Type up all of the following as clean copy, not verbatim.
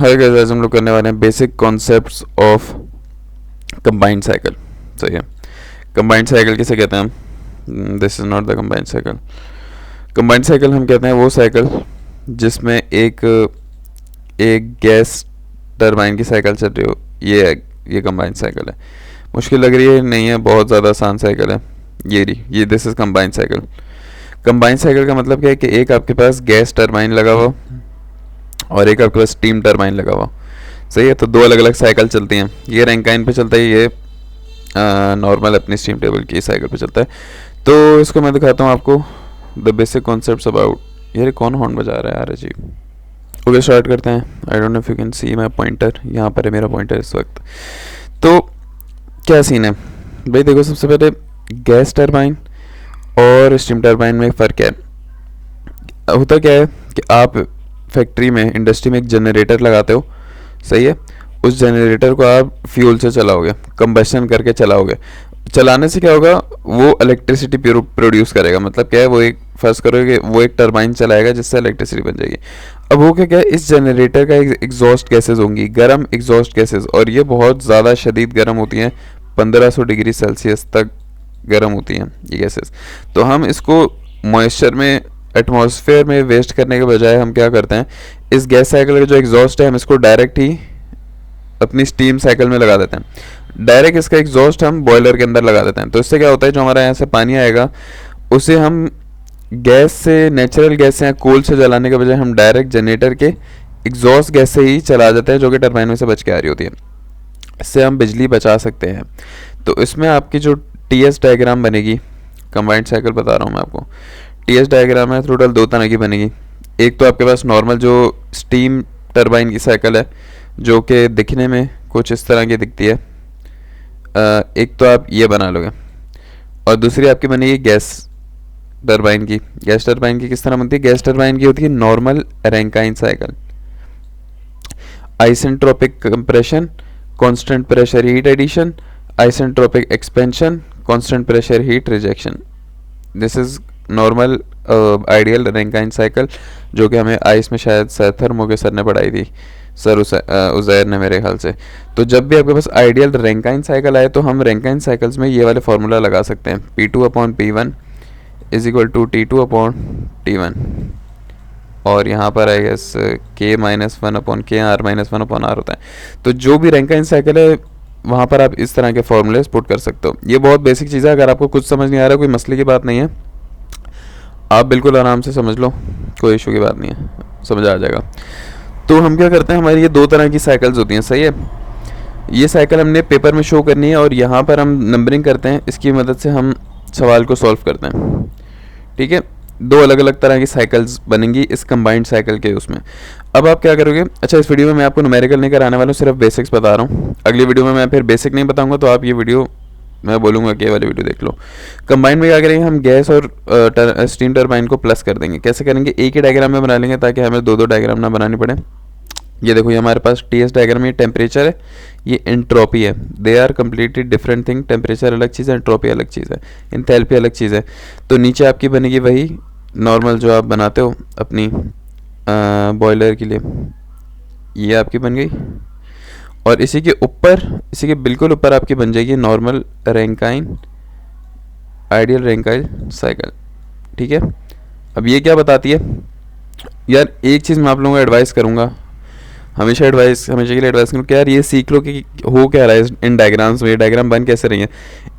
Hi guys, आज हम लोग करने वाले हैं basic concepts of combined cycle. सही है। कंबाइंड साइकिल किसे कहते हैं हम? This is not the combined cycle. Combined cycle हम कहते हैं वो साइकिल जिसमें एक एक गैस टरबाइन की साइकिल चल रही हो। ये कंबाइंड साइकिल है। मुश्किल लग रही है? नहीं है, बहुत ज़्यादा आसान साइकिल है। ये this is combined cycle. Combined cycle का मतलब क्या है कि एक आपके पास गैस टरबाइन लगा हुआ और एक आपके पास स्टीम टरबाइन लगा हुआ। सही है। तो दो अलग अलग साइकिल चलती हैं। ये रैंकाइन पे चलता है, ये नॉर्मल अपनी स्टीम टेबल की साइकिल पे चलता है। तो इसको मैं दिखाता हूँ आपको, द बेसिक कॉन्सेप्ट्स अबाउट। यार कौन हॉर्न बजा रहा है यार, अजीब। ओके, स्टार्ट करते हैं। I don't know if you can see my pointer. यहाँ पर है मेरा पॉइंटर इस वक्त। तो क्या सीन है भाई? देखो, सबसे पहले गैस टरबाइन और स्टीम टरबाइन में फ़र्क है। होता क्या है कि आप फैक्ट्री में, इंडस्ट्री में एक जनरेटर लगाते हो। सही है। उस जनरेटर को आप फ्यूल से चलाओगे, कंबशन करके चलाओगे। चलाने से क्या होगा? वो इलेक्ट्रिसिटी प्रोड्यूस करेगा। मतलब क्या है? वो एक फर्स्ट करोगे, वो एक टरबाइन चलाएगा जिससे इलेक्ट्रिसिटी बन जाएगी। अब वो क्या क्या है, इस जनरेटर का एग्जॉस्ट गैसेज होंगी, गर्म एग्जॉस्ट गैसेज, और ये बहुत ज़्यादा शदीद गर्म होती हैं। 1500 डिग्री सेल्सियस तक गर्म होती हैं ये गैसेज। तो हम इसको मॉइस्चर में, एटमॉस्फेयर में वेस्ट करने के बजाय हम क्या करते हैं, इस गैस साइकिल का जो एग्जॉस्ट है हम इसको डायरेक्ट ही अपनी स्टीम साइकिल में लगा देते हैं। डायरेक्ट इसका एग्जॉस्ट हम बॉयलर के अंदर लगा देते हैं। तो इससे क्या होता है, जो हमारा यहाँ से पानी आएगा उसे हम गैस से, नेचुरल गैस से या कोल से जलाने के बजाय हम डायरेक्ट जनरेटर के एग्जॉस्ट गैस से ही चला देते हैं, जो कि टरबाइन में से बच के आ रही होती है। इससे हम बिजली बचा सकते हैं। तो इसमें आपकी जो टीएस डायग्राम बनेगी, कंबाइंड साइकिल बता रहा हूँ मैं आपको। टीएस डायग्राम है टोटल दो तरह की बनेगी। एक तो आपके पास नॉर्मल जो स्टीम टरबाइन की साइकिल है, जो कि दिखने में कुछ इस तरह की दिखती है। एक तो आप ये बना लोगे, और दूसरी आपकी बनेगी गैस टरबाइन की। गैस टरबाइन की किस तरह बनती है? गैस टरबाइन की होती है normal Rankine cycle, isentropic compression, constant pressure heat addition, isentropic expansion, constant pressure heat rejection. This is normal ideal Rankine cycle, जो कि हमें आइस में शायद थर्मो के सर ने पढ़ाई थी, सर उज़ैर ने मेरे ख्याल से। तो जब भी आपके पास आइडियल रैंकाइन साइकिल आए तो हम रैंकाइन साइकिल्स में ये वाले फार्मूला लगा सकते हैं। P2/P1 is equal to T2/T1, और यहाँ पर आई गेस K-1/K, R-1/R होता है। तो जो भी रैंकाइन साइकिल है वहाँ पर आप इस तरह के फॉर्मूले पुट कर सकते हो। ये बहुत बेसिक चीज़ है। अगर आपको कुछ समझ नहीं आ रहा, कोई मसले की बात नहीं है, आप बिल्कुल आराम से समझ लो, कोई इशू की बात नहीं है, समझ आ जाएगा। तो हम क्या करते हैं, हमारी ये दो तरह की साइकिल्स होती हैं। सही है। ये साइकिल हमने पेपर में शो करनी है, और यहाँ पर हम नंबरिंग करते हैं। इसकी मदद से हम सवाल को सॉल्व करते हैं। ठीक है। दो अलग अलग तरह की साइकिल्स बनेंगी इस कंबाइंड साइकिल के उसमें। अब आप क्या करोगे? अच्छा, इस वीडियो में मैं आपको न्यूमेरिकल नहीं कराने वाला हूँ, सिर्फ बेसिक्स बता रहा हूँ। अगली वीडियो में मैं फिर बेसिक नहीं बताऊँगा, तो आप ये वीडियो, मैं बोलूँगा कि ये वाली वीडियो देख लो। कंबाइंड में क्या करेंगे, हम गैस और स्टीम टरबाइन को प्लस कर देंगे। कैसे करेंगे? एक ही डायग्राम में बना लेंगे ताकि हमें दो दो डायग्राम ना बनानी पड़े। ये देखो, ये हमारे पास टीएस डायग्राम, ये टेम्परेचर है, ये एंट्रोपी है। They are completely different thing. Temperature अलग चीज़ है, एंट्रोपी अलग चीज़ है, इंथैल्पी अलग चीज़ है। तो नीचे आपकी बनेगी वही नॉर्मल जो आप बनाते हो अपनी बॉयलर के लिए, ये आपकी बन गई। और इसी के ऊपर, इसी के बिल्कुल ऊपर आपकी बन जाएगी normal Rankine, ideal Rankine cycle. ठीक है। अब ये क्या बताती है यार? एक चीज़ मैं आप लोगों को एडवाइस करूँगा, हमेशा के लिए एडवाइस करूँ कि यार ये सीख लो कि हो क्या रहा है इन डायग्राम्स में, ये डायग्राम बन कैसे रही है।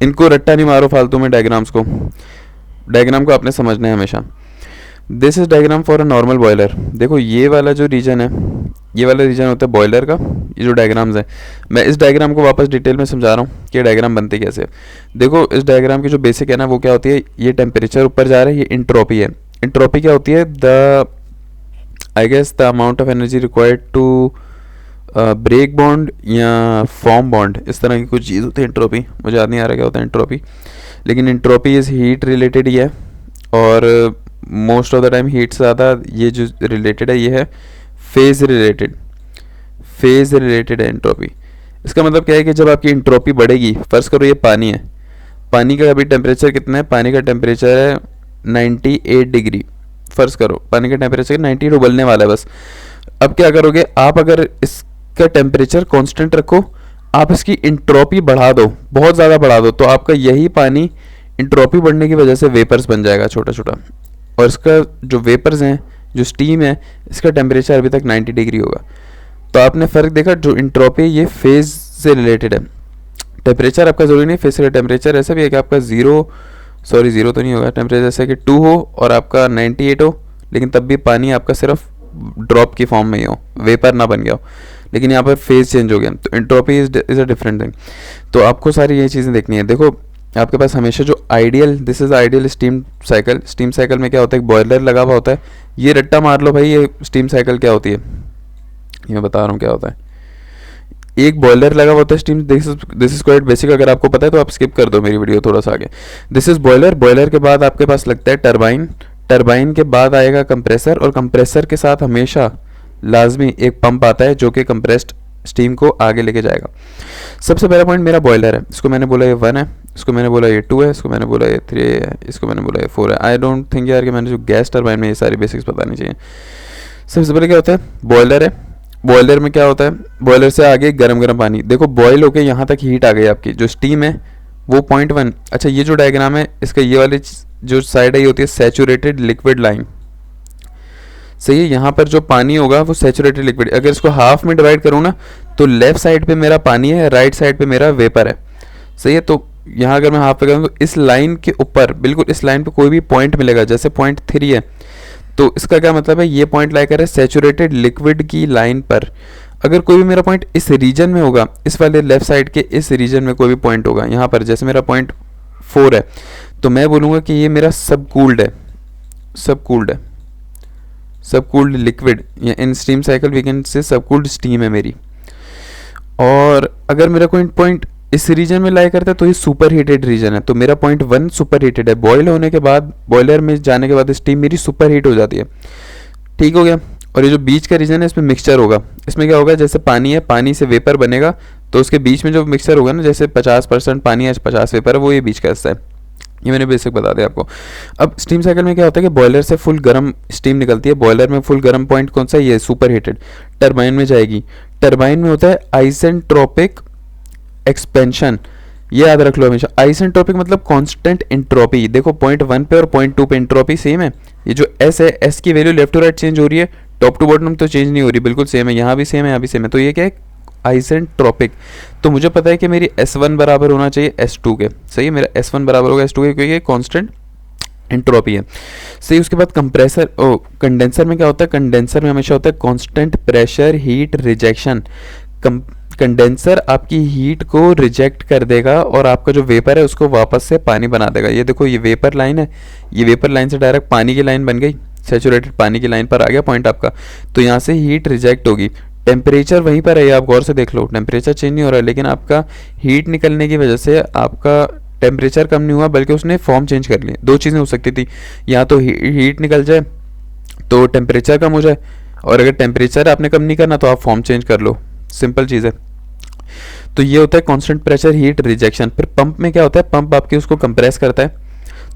इनको रट्टा नहीं मारो फालतू में डायग्राम्स को। डायग्राम को आपने समझना है हमेशा। This is diagram for a normal boiler. देखो, ये वाला जो रीजन है, ये वाला रीजन होता है बॉयलर का। ये जो डायग्राम्स है, मैं इस डायग्राम को वापस डिटेल में समझा रहा हूँ कि डायग्राम बनते कैसे। देखो, इस डायग्राम की जो बेसिक है ना, वो क्या होती है, ये टेम्परेचर ऊपर जा रहा है, ये इंट्रोपी है। इंट्रोपी क्या होती है? I guess the amount of energy required to break bond या फॉर्म बॉन्ड, इस तरह की कुछ चीज़ होती है एंट्रोपी। मुझे याद नहीं आ रहा क्या होता है एंट्रोपी, लेकिन एंट्रोपी इज़ हीट रिलेटेड ही है। और most of the time heat से ज़्यादा ये जो रिलेटेड है, ये है फेज़ रिलेटेड। फेज़ रिलेटेड है एंट्रोपी। इसका मतलब क्या है कि जब आपकी एंट्रोपी बढ़ेगी, फ़र्ज़ करो ये पानी है, पानी का अभी टेम्परेचर कितना है? पानी का टेम्परेचर है 98 डिग्री। फ़र्ज़ करो पानी का टेम्परेचर 98 उबलने वाला है बस। अब क्या करोगे आप, अगर इसका टेम्परेचर कांस्टेंट रखो, आप इसकी इंट्रोपी बढ़ा दो, बहुत ज़्यादा बढ़ा दो, तो आपका यही पानी इंट्रोपी बढ़ने की वजह से वेपर्स बन जाएगा छोटा छोटा, और इसका जो वेपर्स हैं, जो स्टीम है, इसका टेम्परेचर अभी तक 90 डिग्री होगा। तो आपने फ़र्क देखा, जो इंट्रोपी ये फेज़ से रिलेटेड है। टेम्परेचर आपका ज़रूरी नहीं फेज़ से, टेम्परेचर ऐसा भी है कि आपका ज़ीरो तो नहीं होगा, टेम्परेचर जैसे कि 2 हो और आपका 98 हो, लेकिन तब भी पानी आपका सिर्फ ड्रॉप की फॉर्म में ही हो, वेपर ना बन गया हो, लेकिन यहाँ पर फेज़ चेंज हो गया, तो entropy is a different thing. तो आपको सारी ये चीज़ें देखनी है। देखो आपके पास हमेशा जो ideal, this is ideal steam cycle. Steam cycle में क्या होता है, एक बॉयलर लगा हुआ होता है, ये रट्टा मार लो भाई, ये स्टीम साइकिल क्या होती है, ये मैं बता रहा हूँ क्या होता है। एक बॉयलर लगा हुआ होता है steam, this is quite basic, अगर आपको पता है तो आप स्किप कर दो मेरी वीडियो थोड़ा सा आगे। दिस इज बॉयलर, बॉयलर के बाद आपके पास लगता है टरबाइन, टरबाइन के बाद आएगा कंप्रेसर, और कंप्रेसर के साथ हमेशा लाजमी एक पंप आता है जो कि कंप्रेस्ड स्टीम को आगे लेके जाएगा। सबसे पहला पॉइंट मेरा बॉयलर है, इसको मैंने बोला ये 1 है, इसको मैंने बोला ये 2 है, इसको मैंने बोला ये 3 है, इसको मैंने बोला ये 4 है। आई डोंट थिंक यार कि मैंने जो गैस टरबाइन में ये सारी बेसिक्स बतानी चाहिए। सबसे पहले क्या होता है, बॉयलर है। बॉयलर में क्या होता है, बॉयलर से आगे गरम गरम पानी, देखो बॉयल होके यहाँ तक हीट आ गई आपकी, जो स्टीम है वो 0.1। अच्छा ये जो डायग्राम है इसका, ये वाली जो साइड है ये होती है सैचुरेटेड लिक्विड लाइन, सही है। यहाँ पर जो पानी होगा वो सैचुरेटेड लिक्विड, अगर इसको हाफ में डिवाइड करूँ ना, तो लेफ्ट साइड पे मेरा पानी है, राइट साइड पे मेरा वेपर है, सही है। तो यहाँ अगर मैं हाफ पे करूँ तो इस लाइन के ऊपर, बिल्कुल इस लाइन पे कोई भी पॉइंट मिलेगा, जैसे पॉइंट 3 है, तो इसका क्या मतलब है, ये पॉइंट लाई कर है सैचुरेटेड लिक्विड की लाइन पर। अगर कोई भी मेरा पॉइंट इस रीजन में होगा, इस वाले लेफ्ट साइड के इस रीजन में कोई भी पॉइंट होगा, यहाँ पर जैसे मेरा पॉइंट 4 है, तो मैं बोलूँगा कि ये मेरा सब कूल्ड है, सब कूल्ड है, सब कूल्ड लिक्विड, या in steam cycle we can say sub cooled steam है मेरी। और अगर मेरा कोई पॉइंट इस रीजन में लाई करता है तो ये सुपर हीटेड रीजन है, तो मेरा पॉइंट 1 सुपर हीटेड है। बॉयल होने के बाद, बॉयलर में जाने के बाद स्टीम मेरी सुपर हीट हो जाती है, ठीक हो गया। और ये जो बीच का रीजन है इसमें मिक्सचर होगा, इसमें क्या होगा, जैसे पानी है, पानी से वेपर बनेगा, तो उसके बीच में जो मिक्सचर होगा ना, जैसे 50% पानी है 50 वेपर है, वो ये बीच का हिस्सा है। ये मैंने बेसिक बता दिया आपको। अब स्टीम साइकिल में क्या होता है कि बॉयलर से फुल गर्म स्टीम निकलती है, बॉयलर में फुल गर्म पॉइंट कौन सा है, ये सुपर हीटेड। टरबाइन में जाएगी, टरबाइन में होता है आइसेंट्रोपिक एक्सपेंशन, ये याद रख लो हमेशा। आइसेंट्रोपिक मतलब कांस्टेंट एंट्रोपी। देखो पॉइंट 1 पे और पॉइंट 2 पे एंट्रोपी सेम है, ये जो एस है, एस की value left to right change हो रही है, टॉप टू बॉटम तो चेंज नहीं हो रही, बिल्कुल सेम है, यहाँ भी सेम है, यहाँ भी सेम है, तो ये क्या है, आइसेंट्रोपिक। तो मुझे पता है कि मेरी S1 बराबर होना चाहिए S2 के, सही है, मेरा S1 बराबर होगा S2 के, क्योंकि ये कांस्टेंट एंट्रोपी है, सही। उसके बाद कंप्रेसर, कंडेंसर में क्या होता है, कंडेंसर में हमेशा होता है constant pressure heat rejection. Condenser आपकी हीट को रिजेक्ट कर देगा और आपका जो वेपर है उसको वापस से पानी बना देगा। ये देखो ये वेपर लाइन है, ये वेपर लाइन से डायरेक्ट पानी की लाइन बन गई, सैचुरेटेड पानी की लाइन पर आ गया पॉइंट आपका, तो यहाँ से हीट रिजेक्ट होगी। टेम्परेचर वहीं पर है, आप गौर से देख लो, टेम्परेचर चेंज नहीं हो रहा है, लेकिन आपका हीट निकलने की वजह से आपका टेम्परेचर कम नहीं हुआ, बल्कि उसने फॉर्म चेंज कर ली। दो चीज़ें हो सकती थी, या तो हीट निकल जाए तो टेम्परेचर कम हो जाए, और अगर टेम्परेचर आपने कम नहीं करना तो आप फॉर्म चेंज कर लो, सिंपल चीज़ है। तो ये होता है कांस्टेंट प्रेशर हीट रिजेक्शन। फिर पंप में क्या होता है, पंप आपके उसको कंप्रेस करता है,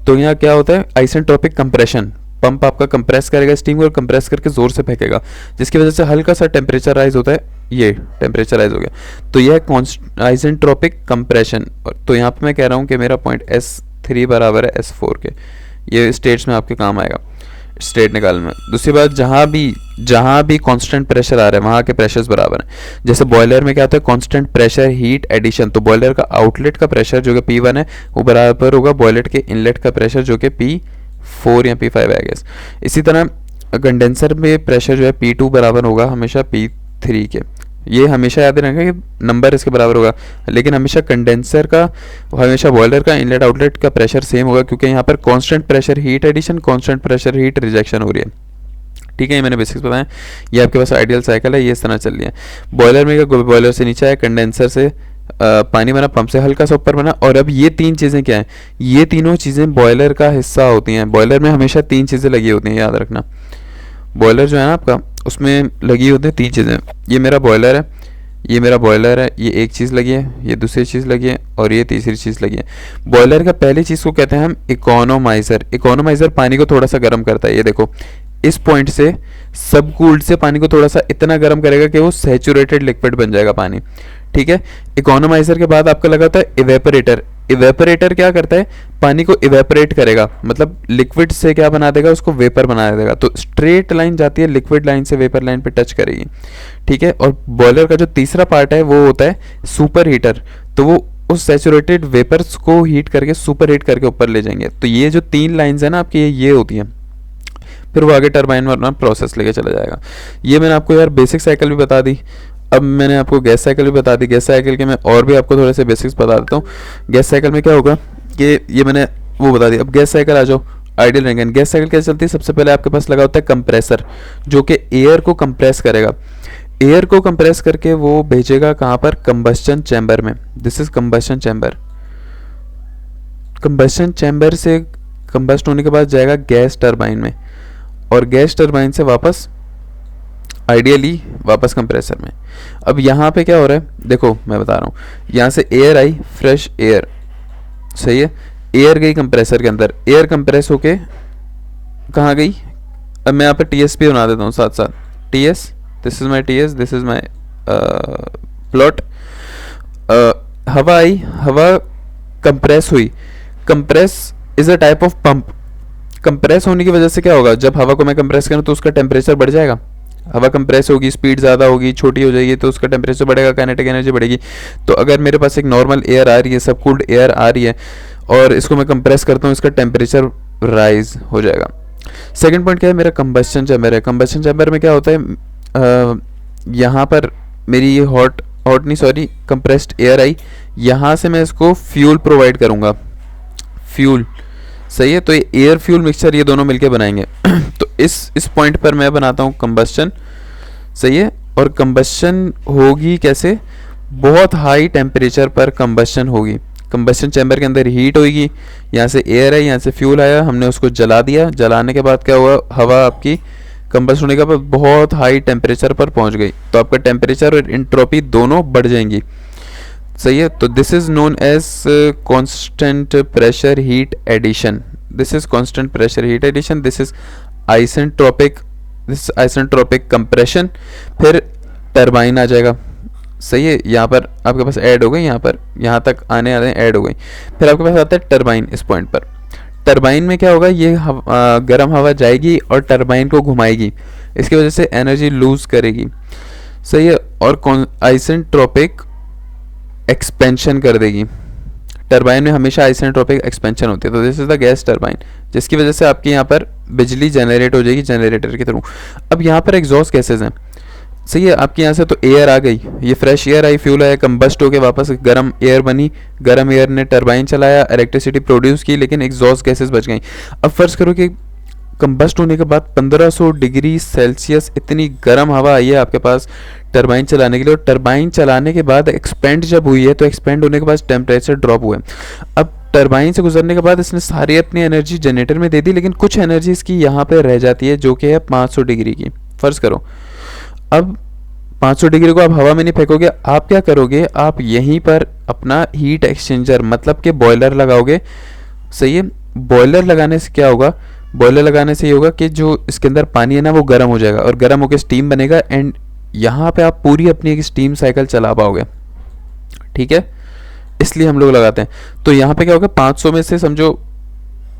तो यहाँ क्या होता है, आइसेंट्रोपिक कंप्रेशन। पंप आपका कंप्रेस करेगा स्टीम को, और कंप्रेस करके जोर से फेंकेगा, जिसकी वजह से हल्का सा टेम्परेचर राइज होता है, ये टेम्परेचर राइज हो गया, तो यह है आइसेंट्रोपिक कंप्रेशन। तो यहाँ पे मैं कह रहा हूँ कि मेरा पॉइंट S3 बराबर है S4 के। ये स्टेट्स में आपके काम आएगा स्टेट निकालने में। दूसरी बात, जहाँ भी कांस्टेंट प्रेशर आ रहा है वहाँ के प्रेशर्स बराबर हैं। जैसे बॉयलर में क्या होता है, कांस्टेंट प्रेशर हीट एडिशन, तो बॉयलर का आउटलेट का प्रेशर जो कि P1 है वो बराबर होगा बॉयलर के इनलेट का प्रेशर जो कि P4 या P5 है गैस। इसी तरह कंडेंसर में प्रेशर जो है P2 बराबर होगा हमेशा P3 के। ये हमेशा याद रखना कि नंबर इसके बराबर होगा, लेकिन हमेशा कंडेंसर का, हमेशा बॉयलर का इनलेट आउटलेट का प्रेशर सेम होगा, क्योंकि यहाँ पर constant pressure heat addition, constant pressure heat rejection हो रही है, ठीक है। ये मैंने बेसिक्स बताया। ये आपके पास आइडियल साइकिल है, ये इस तरह चल रही है। बॉयलर में क्या, बॉयलर से नीचे है, कंडेंसर से पानी बना, पंप से हल्का सा ऊपर बना, और अब ये तीन चीज़ें क्या हैं, ये तीनों चीज़ें बॉयलर का हिस्सा होती हैं। बॉयलर में हमेशा तीन चीज़ें लगी होती हैं, याद रखना। बॉयलर जो है ना आपका, उसमें लगी होती है तीन चीज़ें। ये मेरा बॉयलर है, ये मेरा बॉयलर है, ये एक चीज़ लगी है, ये दूसरी चीज़ लगी है, और ये तीसरी चीज़ लगी है। बॉयलर का पहली चीज़ को कहते हैं हम इकोनोमाइज़र। इकोनोमाइज़र पानी को थोड़ा सा गर्म करता है। ये देखो इस पॉइंट से सब कूल्ड से पानी को थोड़ा सा इतना गर्म करेगा कि वो सैचुरेटेड लिक्विड बन जाएगा पानी, ठीक है। इकोनोमाइजर के बाद आपका लगा होता है इवेपोरेटर। इवेपोरेटर क्या करता है, पानी को इवेपोरेट करेगा, मतलब लिक्विड से क्या बना देगा, उसको वेपर बना देगा। तो स्ट्रेट लाइन जाती है लिक्विड लाइन से वेपर लाइन पे टच करेगी, ठीक है। और बॉयलर का जो तीसरा पार्ट है वो होता है सुपर हीटर, तो वो उस सैचुरेटेड वेपर्स को हीट करके सुपर हीट करके ऊपर ले जाएंगे। तो ये जो 3 लाइंस है ना आपकी, ये होती हैं। फिर वो आगे टरबाइन में अपना प्रोसेस लेके चला जाएगा। ये मैंने आपको यार बेसिक साइकिल भी बता दी। अब मैंने आपको गैस साइकिल भी बता दी। गैस साइकिल के मैं और भी आपको थोड़े से बेसिक्स बता देता हूँ। गैस साइकिल में क्या होगा कि ये मैंने वो बता दी। अब गैस साइकिल आ जाओ, आइडियल रेंगन। गैस साइकिल कैसे चलती है, सबसे पहले आपके पास लगा होता है कंप्रेसर, जो कि एयर को कंप्रेस करेगा। एयर को कंप्रेस करके वो भेजेगा कहाँ पर, कंबस्टन चैम्बर में। This is combustion chamber. Combustion chamber से कंबस्ट होने के बाद जाएगा गैस टरबाइन में, और गैस टरबाइन से वापस आइडियली वापस कंप्रेसर में। अब यहाँ पे क्या हो रहा है, देखो मैं बता रहा हूँ। यहाँ से एयर आई, फ्रेश एयर, सही है। एयर गई कंप्रेसर के अंदर, एयर कंप्रेस होके कहाँ गई। अब मैं यहाँ पे टीएस भी बना देता हूँ साथ साथ। TS, this is my TS, this is my plot. हवा आई, हवा कंप्रेस हुई। Compress is a type of pump. Compress होने की वजह से क्या होगा, जब हवा को मैं कंप्रेस करूँ तो उसका टेम्परेचर बढ़ जाएगा। हवा कंप्रेस होगी, स्पीड ज़्यादा होगी, छोटी हो जाएगी, तो उसका टेम्परेचर बढ़ेगा, काइनेटिक एनर्जी बढ़ेगी। तो अगर मेरे पास एक नॉर्मल एयर आ रही है, सब कूल्ड एयर आ रही है, और इसको मैं कंप्रेस करता हूँ, इसका टेम्परेचर राइज हो जाएगा। सेकंड पॉइंट क्या है, मेरा कंबस्टन चैम्बर है। कंबस्टन चैम्बर में क्या होता है, यहाँ पर मेरी ये हॉट नहीं सॉरी कंप्रेस्ड एयर आई, यहाँ से मैं इसको फ्यूल प्रोवाइड करूँगा। फ्यूल, सही है। तो ये एयर फ्यूल मिक्सचर ये दोनों मिलके बनाएंगे। तो इस पॉइंट पर मैं बनाता हूँ कंबस्टन, सही है। और कंबस्टन होगी कैसे, बहुत हाई टेम्परेचर पर कंबस्टन होगी। कंबस्टन चैम्बर के अंदर हीट होगी, यहाँ से एयर है, यहाँ से फ्यूल आया, हमने उसको जला दिया। जलाने के बाद क्या हुआ, हवा आपकी कंबस्ट होने के बाद बहुत हाई टेम्परेचर पर पहुँच गई, तो आपका टेम्परेचर और एंट्रोपी दोनों बढ़ जाएंगी, सही है। तो this is known as constant pressure heat addition. This is constant pressure heat addition. This is isentropic, this isentropic compression. फिर टरबाइन आ जाएगा, सही है। यहाँ पर आपके पास ऐड हो गई, यहाँ पर यहाँ तक आने ऐड हो गई। फिर आपके पास आता है टरबाइन। इस पॉइंट पर टरबाइन में क्या होगा, ये गर्म हवा जाएगी और टरबाइन को घुमाएगी, इसकी वजह से एनर्जी लूज करेगी, सही है। और आइसेंट्रोपिक एक्सपेंशन कर देगी। टरबाइन में हमेशा आइसेंट्रोपिक एक्सपेंशन होती है। तो this is the gas turbine, जिसकी वजह से आपके यहाँ पर बिजली जनरेट हो जाएगी जनरेटर के थ्रू। अब यहाँ पर एग्जॉस्ट गैसेज हैं, सही है। आपके यहाँ से तो एयर आ गई, ये फ्रेश एयर आई, फ्यूल आया, कंबस्ट होके वापस गर्म एयर बनी, गर्म एयर ने टरबाइन चलाया, इलेक्ट्रिसिटी प्रोड्यूस की, लेकिन एग्जॉस्ट गैसेज बच गई। अब फर्ज करो कि कंबस्ट होने के बाद 1500 डिग्री सेल्सियस इतनी गर्म हवा आई है आपके पास टरबाइन चलाने के लिए, और टरबाइन चलाने के बाद एक्सपेंड जब हुई है, तो एक्सपेंड होने के बाद टेम्परेचर ड्रॉप हुआ है। अब टरबाइन से गुजरने के बाद इसने सारी अपनी एनर्जी जनरेटर में दे दी, लेकिन कुछ एनर्जी इसकी यहाँ पे रह जाती है, जो कि है 500 डिग्री की। फर्ज करो अब 500 डिग्री को आप हवा में नहीं फेंकोगे, आप क्या करोगे, आप यहीं पर अपना हीट एक्सचेंजर मतलब कि बॉयलर लगाओगे, सही है। बॉयलर लगाने से क्या होगा, बॉयलर लगाने से ये होगा कि जो इसके अंदर पानी है ना वो गर्म हो जाएगा, और गर्म होकर स्टीम बनेगा, एंड यहाँ पे आप पूरी अपनी एक स्टीम साइकिल चला पाओगे, ठीक है। इसलिए हम लोग लगाते हैं। तो यहाँ पे क्या होगा, 500 में से समझो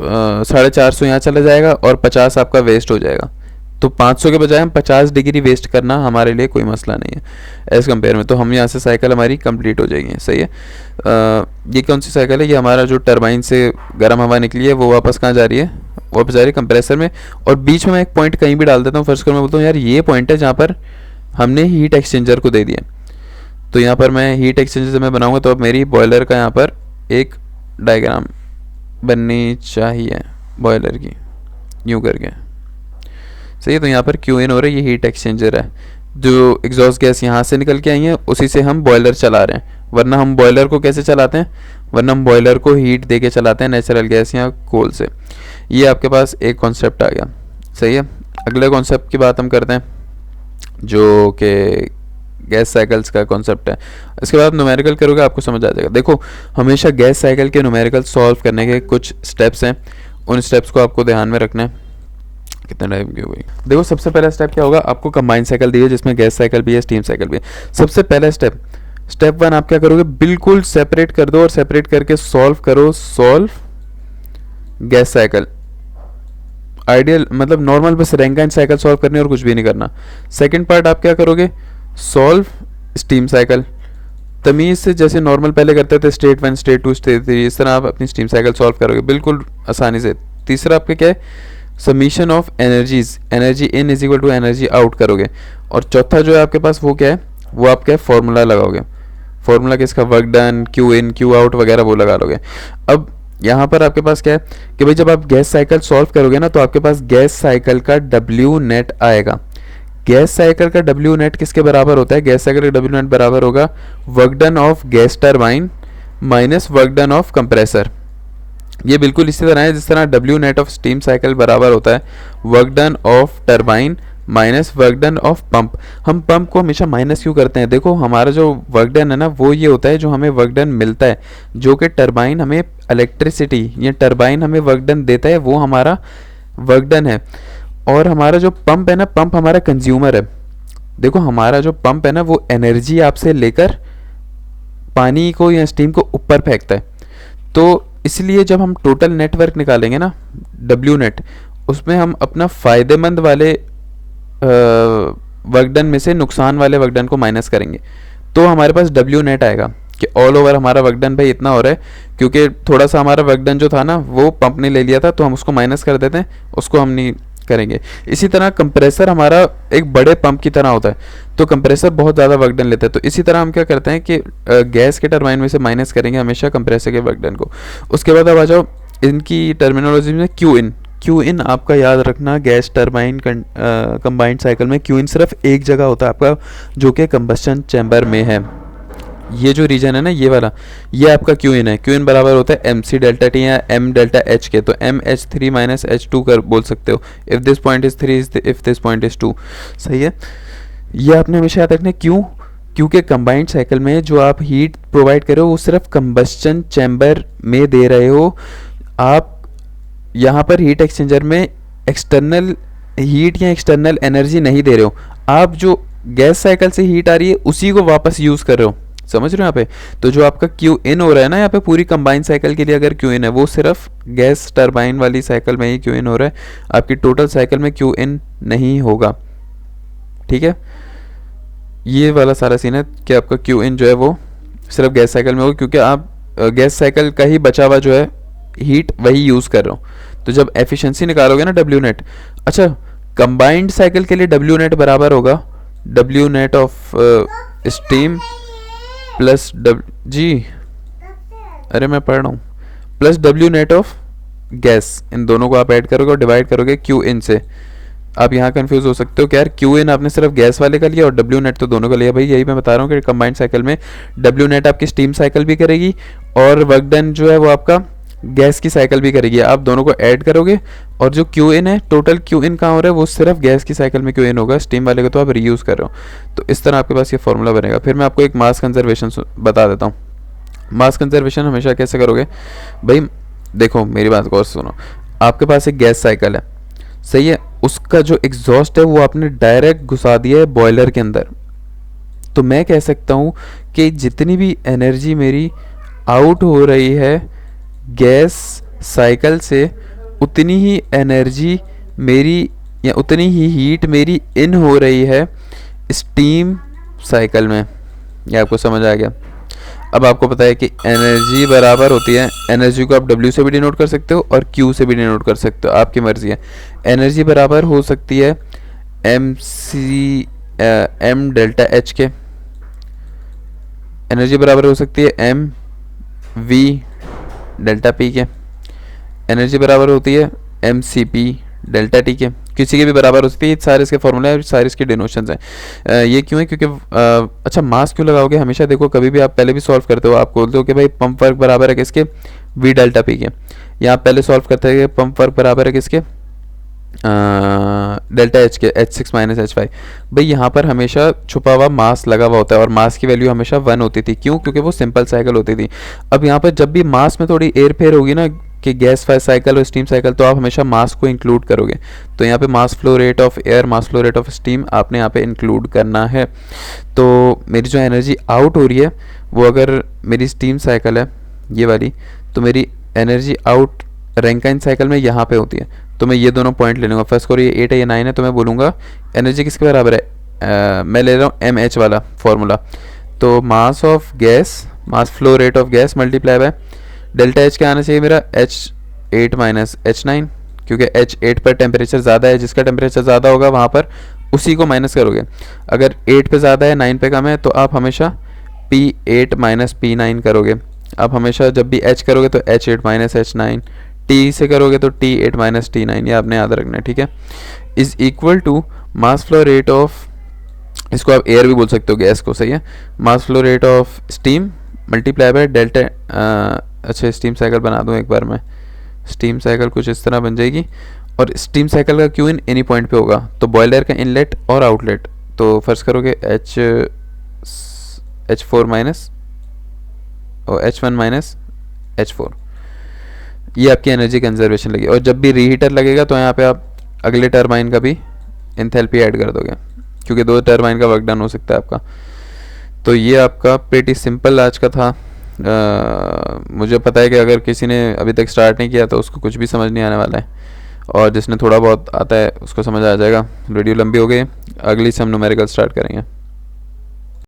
450 यहाँ चला जाएगा, और 50 आपका वेस्ट हो जाएगा। तो 500 के बजाय हम 50 डिग्री वेस्ट करना हमारे लिए कोई मसला नहीं है एज़ कम्पेयर में। तो हम यहाँ से साइकिल हमारी कंप्लीट हो जाएगी, सही है। ये कौन सी साइकिल है, ये हमारा जो टरबाइन से गर्म हवा निकली है वो वापस कहाँ जा रही है, वापस जा रही है कंप्रेसर में। और बीच में मैं एक पॉइंट कहीं भी डाल देता हूँ। फर्स्ट कर मैं बोलता हूँ यार ये पॉइंट है जहाँ पर हमने हीट एक्सचेंजर को दे दिया। तो यहाँ पर मैं हीट एक्सचेंजर से मैं बनाऊँगा, तो अब मेरी बॉयलर का यहाँ पर एक डायग्राम बननी चाहिए बॉयलर की, यूँ करके, सही है। तो यहाँ पर क्यू इन हो रहा है, ये हीट एक्सचेंजर है, जो एग्जॉस्ट गैस यहाँ से निकल के आई है उसी से हम बॉयलर चला रहे हैं। वरना हम बॉयलर को कैसे चलाते हैं, वरना हम बॉयलर को हीट दे के चलाते हैं नेचुरल गैस या कोल से। ये आपके पास एक कॉन्सेप्ट आ गया, सही है। अगले कॉन्सेप्ट की बात हम करते हैं, जो कि गैस साइकिल्स का कॉन्सेप्ट है। इसके बाद न्यूमेरिकल करोगे आपको समझ आ जाएगा। देखो हमेशा गैस साइकिल के न्यूमेरिकल सॉल्व करने के कुछ स्टेप्स हैं, उन स्टेप्स को आपको ध्यान में रखना है। कितने टाइप की हो गई। देखो सबसे पहला स्टेप क्या होगा, आपको कंबाइन साइकिल दी है जिसमें गैस साइकिल भी है, स्टीम साइकिल भी है। सबसे पहला स्टेप 1 आप क्या करोगे, बिल्कुल सेपरेट कर दो और सेपरेट करके सॉल्व करो, सॉल्व गैस साइकिल। आइडियल मतलब नॉर्मल बस रैंकाइन साइकिल सॉल्व करनी और कुछ भी नहीं करना। सेकंड पार्ट आप क्या करोगे, सॉल्व स्टीम साइकिल। तमीज़ से जैसे नॉर्मल पहले करते थे, स्टेट 1 स्टेट 2 स्टेट 3, इस तरह आप अपनी स्टीम साइकिल सॉल्व करोगे बिल्कुल आसानी से। तीसरा आपका क्या है, summation of energies, energy in is equal to energy out करोगे। और चौथा जो है आपके पास वो क्या है, वो आप क्या है फॉर्मूला लगाओगे। फॉर्मूला किसका, work done, Q in Q out वगैरह वो लगा लोगे। अब यहाँ पर आपके पास क्या है कि भाई जब आप गैस साइकिल सॉल्व करोगे ना, तो आपके पास गैस साइकिल का डब्ल्यू नेट आएगा। गैस साइकिल का डब्ल्यू नेट किसके बराबर होता है, गैस साइकिल का डब्ल्यू नेट बराबर होगा work done of gas turbine minus work done of compressor. ये बिल्कुल इसी तरह है जिस तरह W net of steam cycle बराबर होता है work done of turbine minus work done of pump. हम पंप को हमेशा माइनस क्यों करते हैं, देखो हमारा जो वर्क डन है ना वो ये होता है जो हमें वर्क डन मिलता है, जो कि टरबाइन हमें इलेक्ट्रिसिटी या टरबाइन हमें वर्क डन देता है, वो हमारा वर्क डन है। और हमारा जो पंप है ना, पंप हमारा कंज्यूमर है। देखो हमारा जो पंप है ना वो एनर्जी आपसे लेकर पानी को या स्टीम को ऊपर फेंकता है। तो इसलिए जब हम टोटल नेटवर्क निकालेंगे ना डब्ल्यू नेट, उसमें हम अपना फ़ायदेमंद वाले वर्क डन में से नुकसान वाले वर्क डन को माइनस करेंगे, तो हमारे पास डब्ल्यू नेट आएगा कि ऑल ओवर हमारा वर्क डन भाई इतना हो रहा है, क्योंकि थोड़ा सा हमारा वर्क डन जो था ना वो पंप ने ले लिया था, तो हम उसको माइनस कर देते हैं, उसको हम नहीं करेंगे। इसी तरह कंप्रेसर हमारा एक बड़े पंप की तरह होता है, तो कंप्रेसर बहुत ज़्यादा वर्क डन लेता है। तो इसी तरह हम क्या करते हैं कि गैस के टरबाइन में से माइनस करेंगे हमेशा कंप्रेसर के वर्क डन को। उसके बाद अब आ जाओ इनकी टर्मिनोलॉजी में, क्यू इन। क्यू इन आपका याद रखना, गैस टरबाइन कंबाइंड साइकिल में क्यू इन सिर्फ एक जगह होता है आपका, जो कि कंबस्शन चैम्बर में है। ये जो रीजन है ना ये वाला, ये आपका क्यू इन है। क्यू इन बराबर होता है एम सी डेल्टा टी या एम डेल्टा एच के। तो M H three minus H two कर बोल सकते हो, if this point is 3 if this point is 2। सही है, ये आपने हमेशा याद रखना। क्यों, क्योंकि कंबाइंड साइकिल में जो आप हीट प्रोवाइड कर रहे हो वो सिर्फ कंबस्शन चैम्बर में दे रहे हो। आप यहाँ पर हीट एक्सचेंजर में एक्सटर्नल हीट या एक्सटर्नल एनर्जी नहीं दे रहे हो, आप जो गैस साइकिल से हीट आ रही है उसी को वापस यूज़ कर रहे हो। समझ रहे हो यहाँ पे। तो जो आपका क्यू इन हो रहा है ना यहाँ पे पूरी कंबाइन साइकिल के लिए अगर क्यू इन है, वो सिर्फ गैस टरबाइन वाली साइकिल में ही क्यू इन हो रहा है, आपकी टोटल साइकिल में क्यू इन नहीं होगा। ठीक है, ये वाला सारा सीन है कि आपका क्यू इन जो है वो सिर्फ गैस साइकिल में होगा, क्योंकि आप गैस साइकिल का ही बचा हुआ जो है हीट वही यूज़ कर रहे हो। तो जब एफिशिएंसी निकालोगे ना डब्ल्यू नेट, अच्छा कंबाइंड साइकिल के लिए डब्ल्यू नेट बराबर होगा W net of steam plus जी अरे मैं पढ़ रहा हूँ, plus W net of gas. इन दोनों को आप ऐड करोगे और डिवाइड करोगे क्यू इन से। आप यहाँ कंफ्यूज हो सकते हो कि यार क्यू इन आपने सिर्फ गैस वाले का लिया और डब्ल्यू नेट तो दोनों का लिया। भाई यही मैं बता रहा हूँ कि कंबाइंड साइकिल में डब्ल्यू नेट आपकी स्टीम साइकिल भी करेगी और वर्क डन जो है वो आपका गैस की साइकिल भी करेगी। आप दोनों को ऐड करोगे और जो क्यू इन है, टोटल क्यू इन कहाँ हो रहा है, वो सिर्फ गैस की साइकिल में क्यू इन होगा, स्टीम वाले को तो आप रीयूज़ कर रहे हो। तो इस तरह आपके पास ये फॉर्मूला बनेगा। फिर मैं आपको एक मास कंजर्वेशन बता देता हूँ। मास कंजर्वेशन हमेशा कैसे करोगे भाई, देखो मेरी बात को और सुनो। आपके पास एक गैस साइकिल है, सही है, उसका जो एग्जॉस्ट है वो आपने डायरेक्ट घुसा दिया है बॉयलर के अंदर। तो मैं कह सकता हूँ कि जितनी भी एनर्जी मेरी आउट हो रही है गैस साइकिल से, उतनी ही एनर्जी मेरी या उतनी ही हीट मेरी इन हो रही है स्टीम साइकिल में। ये आपको समझ आ गया। अब आपको पता है कि एनर्जी बराबर होती है, एनर्जी को आप W से भी डिनोट कर सकते हो और Q से भी डिनोट कर सकते हो, आपकी मर्जी है। एनर्जी बराबर हो सकती है M डेल्टा H के, एनर्जी बराबर हो सकती है MV डेल्टा P के, एनर्जी बराबर होती है MCP डेल्टा T के, किसी के भी बराबर हो सकती है। सारे इसके फॉर्मूले हैं, सारे इसके डिनोशंस हैं। ये क्यों है, क्योंकि अच्छा मास क्यों लगाओगे हमेशा, देखो कभी भी आप पहले भी सॉल्व करते हो, आप बोलते हो कि भाई पंप वर्क बराबर है किसके, V डेल्टा P के। यहाँ पहले सॉल्व करते हैं पंप वर्क बराबर है किसके, डेल्टा H के, H6 माइनस H5। भाई यहाँ पर हमेशा छुपा हुआ मास लगा हुआ होता है और मास की वैल्यू हमेशा 1 होती थी। क्यों, क्योंकि वो सिंपल साइकिल होती थी। अब यहाँ पर जब भी मास में थोड़ी एयर फेयर होगी ना कि गैस फेज साइकिल और स्टीम साइकिल, तो आप हमेशा मास को इंक्लूड करोगे। तो यहाँ पे मास flow rate of air, mass flow rate of steam आपने यहाँ पे इंक्लूड करना है। तो मेरी जो एनर्जी आउट हो रही है वो, अगर मेरी स्टीम साइकिल है ये वाली, तो मेरी एनर्जी आउट रैंकाइन साइकिल में यहाँ पे होती है। तो मैं ये दोनों पॉइंट ले लूँगा। फर्स्ट करो ये 8 है, ये 9 है, तो मैं बोलूँगा एनर्जी किसके बराबर है, मैं ले रहा हूँ MH वाला फॉर्मूला। तो mass of gas, mass flow rate of gas multiply by delta H क्या आना चाहिए मेरा, H8 माइनस H9, क्योंकि H8 पर टेम्परेचर ज़्यादा है, जिसका टेम्परेचर ज़्यादा होगा वहाँ पर उसी को माइनस करोगे। अगर 8 पे ज़्यादा है 9 पे कम है तो आप हमेशा P8 माइनस P9 करोगे। आप हमेशा जब भी H करोगे तो H8 माइनस H9, T से करोगे तो T8 माइनस T9, ये आपने याद रखना है, ठीक है। Is equal to mass flow rate of, इसको आप एयर भी बोल सकते हो गैस को, सही है, मास flow rate of steam multiply by delta. अच्छा स्टीम साइकिल बना दूँ एक बार मैं, स्टीम साइकिल कुछ इस तरह बन जाएगी। और स्टीम साइकिल का क्यू इन एनी पॉइंट पे होगा, तो बॉयलर का इनलेट और आउटलेट, तो फर्स्ट करोगे H4 माइनस और H1 माइनस H4, ये आपकी एनर्जी कंजर्वेशन लगी। और जब भी रीहीटर लगेगा तो यहाँ पे आप अगले टरबाइन का भी एंथैल्पी ऐड कर दोगे, क्योंकि 2 टरबाइन का वर्क डन हो सकता है आपका। तो ये आपका प्रीटी सिंपल आज का था। मुझे पता है कि अगर किसी ने अभी तक स्टार्ट नहीं किया तो उसको कुछ भी समझ नहीं आने वाला है, और जिसने थोड़ा बहुत आता है उसको समझ आ जाएगा। वीडियो लंबी हो गई, अगली से हम न्यूमेरिकल स्टार्ट करेंगे।